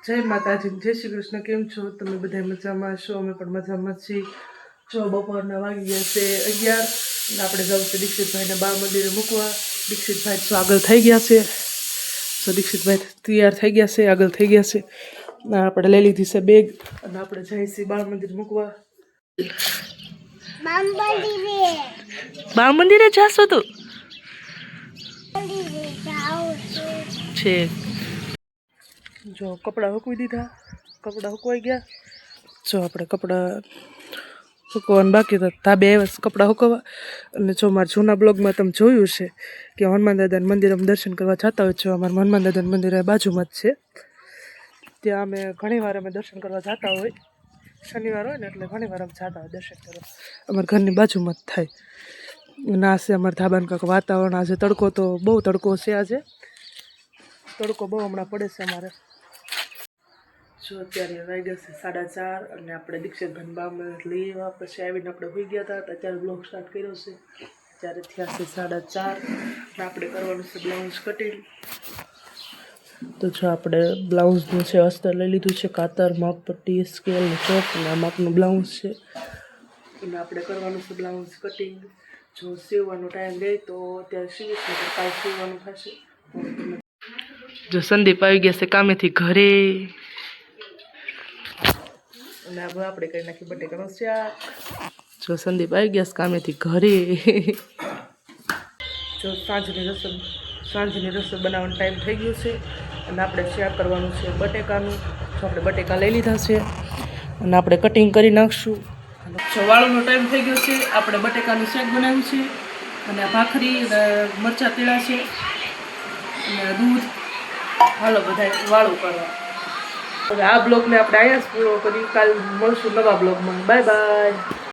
જય માતાજી, જય શ્રી કૃષ્ણ. કેમ છો તમે? બધા મજામાં છો? અમે પણ મજામાં છીએ. જો બપોરના વાગી ગયા છે 11 અને આપણે જવું છે દીક્ષિતભાઈને બા મંદિરે મૂકવા. દીક્ષિતભાઈ તો આગળ થઈ ગયા છે. તો દીક્ષિતભાઈ તૈયાર થઈ ગયા છે, આગળ થઈ ગયા છે. આપણે લઈ લીધી છે બેગ અને આપણે જઈએ છીએ બા મંદિર મૂકવા. બા મંદિરે જાશો તું? છે જો કપડાં હૂકવી દીધા, કપડાં હૂકવાઈ ગયા. જો આપણે કપડાં હૂકવાનું બાકી હતા, ધાબે આવ્યા કપડાં હૂકવવા. અને જો મારા જૂના બ્લોગમાં તમે જોયું છે કે હનુમાન દાદાના મંદિર અમે દર્શન કરવા જતા હોય છે. અમારા હનુમાન દાદાનું મંદિર બાજુમાં જ છે. ત્યાં અમે ઘણીવાર દર્શન કરવા જતા હોય. શનિવાર હોય ને એટલે ઘણીવાર અમે જતા હોય દર્શન કરવા. અમારા ઘરની બાજુમાં જ થાય. ના છે અમારા ધાબાનું કાંક વાતાવરણ. આજે તડકો તો બહુ તડકો છે. આજે તડકો બહુ હમણાં પડે છે અમારે. જો અત્યારે વાગ્યા છે 4:30 અને આપણે દીક્ષિતભાઈ બામાં લઈ આવ્યા. પછી આવીને આપણે હોઈ ગયા હતા. અત્યારે બ્લોગ સ્ટાર્ટ કર્યો છે. ત્યારે થયા છે 4:30 અને આપણે કરવાનું છે બ્લાઉઝ કટિંગ. તો જો આપણે બ્લાઉઝનું છે અસ્તર લઈ લીધું છે, કાતર, માપપટ્ટી, સ્કેલ, ચોક અને આ માપનું બ્લાઉઝ છે. અને આપણે કરવાનું છે બ્લાઉઝ કટિંગ. જો સીવવાનો ટાઈમ રહે તો અત્યારે સીવીશ, ને કાલ સીવવાનું થશે. જો સંદીપ આવી ગયા છે કામેથી ઘરે. અને હવે આપણે કરી નાખી બટેકાનું શાક. જો સંદીપ આવી ગયા કામેથી ઘરે. જો સાંજની રસોઈ બનાવવાનો ટાઈમ થઈ ગયો છે. અને આપણે શાક કરવાનું છે બટેકાનું. જો આપણે બટેકા લઈ લીધા છે અને આપણે કટિંગ કરી નાખશું. જો વાળુનો ટાઈમ થઈ ગયો છે. આપણે બટેકાનું શાક બનાવ્યું છે અને ભાખરી મરચાં તેડા છે અને દૂધ. હાલો બધા વાળું કરવા. હવે આ બ્લોગને આપણે અહીંયા જ પૂરો કરી. કાલ મળશું નવા બ્લોગમાં. Bye bye.